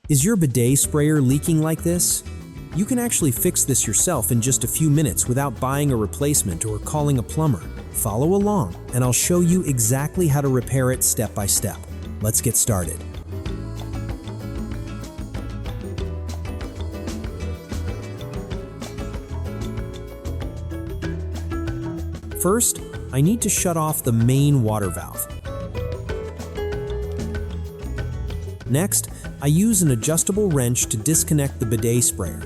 Is your bidet sprayer leaking like this? You can actually fix this yourself in just a few minutes without buying a replacement or calling a plumber. Follow along, and I'll show you exactly how to repair it step by step. Let's get started. First, I need to shut off the main water valve. Next, I use an adjustable wrench to disconnect the bidet sprayer.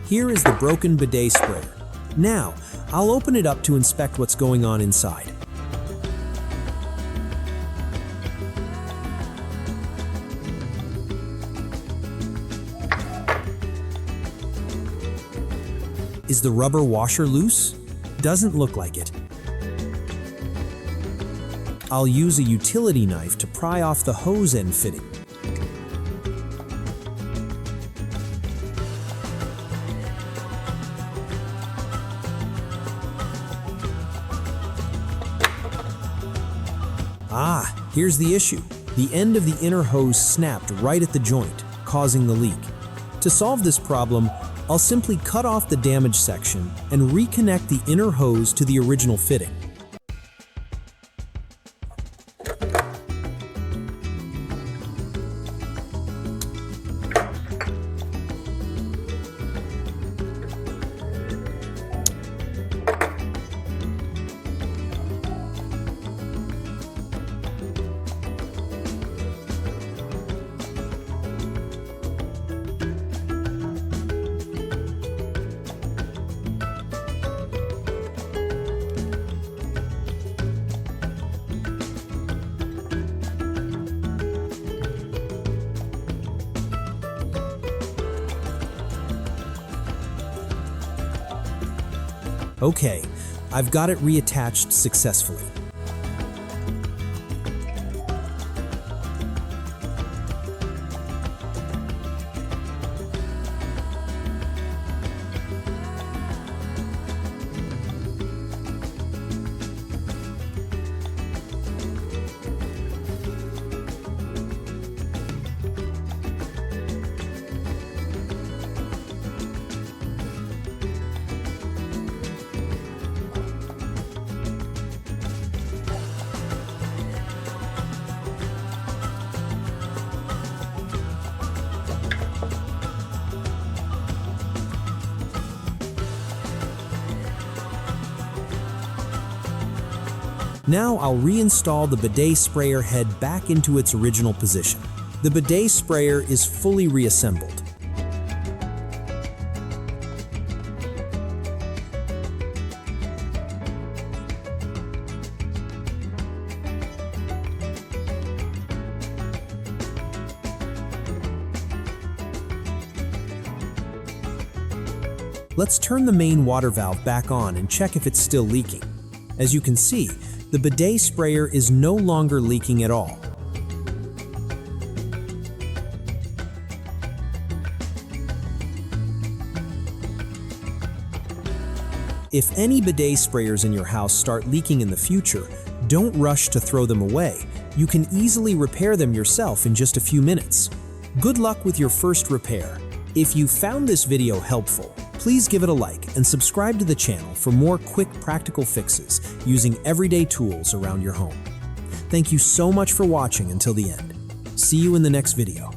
Here is the broken bidet sprayer. Now, I'll open it up to inspect what's going on inside. Is the rubber washer loose? Doesn't look like it. I'll use a utility knife to pry off the hose end fitting. Here's the issue. The end of the inner hose snapped right at the joint, causing the leak. To solve this problem, I'll simply cut off the damaged section and reconnect the inner hose to the original fitting. Okay, I've got it reattached successfully. Now I'll reinstall the bidet sprayer head back into its original position. The bidet sprayer is fully reassembled. Let's turn the main water valve back on and check if it's still leaking. As you can see, the bidet sprayer is no longer leaking at all. If any bidet sprayers in your house start leaking in the future, don't rush to throw them away. You can easily repair them yourself in just a few minutes. Good luck with your first repair. If you found this video helpful, please give it a like and subscribe to the channel for more quick practical fixes using everyday tools around your home. Thank you so much for watching until the end. See you in the next video.